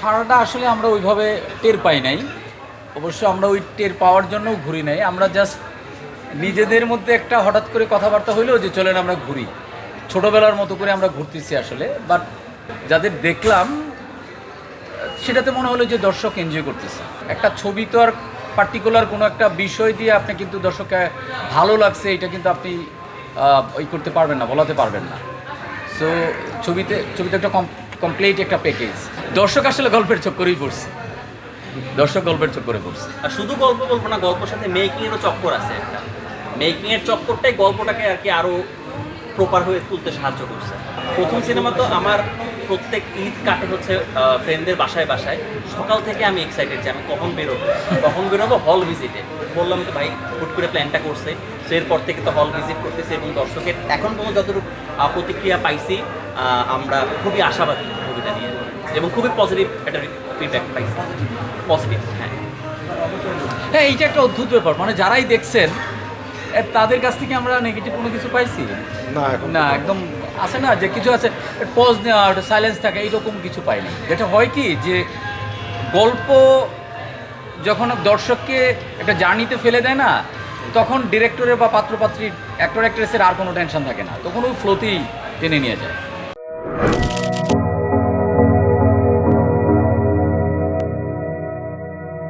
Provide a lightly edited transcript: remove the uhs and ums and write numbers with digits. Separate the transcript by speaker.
Speaker 1: সারাটা আসলে আমরা ওইভাবে টের পাই নাই। অবশ্য আমরা ওই টের পাওয়ার জন্যও ঘুরি নাই, আমরা জাস্ট নিজেদের মধ্যে একটা হঠাৎ করে কথাবার্তা হইলো যে চলেন আমরা ঘুরি, ছোটোবেলার মতো করে আমরা ঘুরতেছি আসলে। বাট যাদের দেখলাম সেটাতে মনে হলো যে দর্শক এনজয় করতেছে। একটা ছবি তো আর পার্টিকুলার কোনো একটা বিষয় দিয়ে আপনি কিন্তু দর্শককে ভালো লাগছে এটা কিন্তু আপনি ওই করতে পারবেন না, বলাতে পারবেন না। সো ছবিতে একটা কমপ্লিট একটা প্যাকেজ। দর্শক আসলে গল্পের চক্করেই পড়ছে, দর্শক গল্পের চক্করে পড়ছে।
Speaker 2: আর শুধু গল্প বলবো না, গল্পের সাথে মেকিংয়েরও চক্কর আছে একটা। মেকিংয়ের চক্করটাই গল্পটাকে আর কি আরও প্রপার হয়ে তুলতে সাহায্য করছে। প্রথম সিনেমা তো আমার প্রত্যেক ঈদ কাটে হচ্ছে ফ্রেন্ডদের বাসায় বাসায়। সকাল থেকে আমি এক্সাইটেড যে আমি কখন বেরোবো হল ভিজিটে। বললাম তো ভাই হুট করে প্ল্যানটা করছে, সো এরপর থেকে তো হল ভিজিট করতেছে এবং দর্শকের এখন পর্যন্ত যতটুকু প্রতিক্রিয়া পাইছি আমরা খুবই আশাবাদী ছবিটা নিয়ে এবং খুবই পজিটিভ একটা ফিডব্যাক পাইছি। পজিটিভ, হ্যাঁ।
Speaker 1: হ্যাঁ, এইটা একটা অদ্ভুত ব্যাপার, মানে যারাই দেখছেন তাদের কাছ থেকে আমরা নেগেটিভ কোনো কিছু পাইছি না। একদম আছে না যে কিছু আছে পজ নেওয়া, সাইলেন্স থাকে, এইরকম কিছু পাইনি। যেটা হয় কি যে গল্প যখন দর্শককে একটা জার্নিতে ফেলে দেয় না, তখন ডিরেক্টরের বা পাত্রপাত্রীর, অ্যাক্টর অ্যাক্ট্রেসের আর কোনো টেনশন থাকে না, তখন ওই ফ্লোতেই টেনে নিয়ে যায়।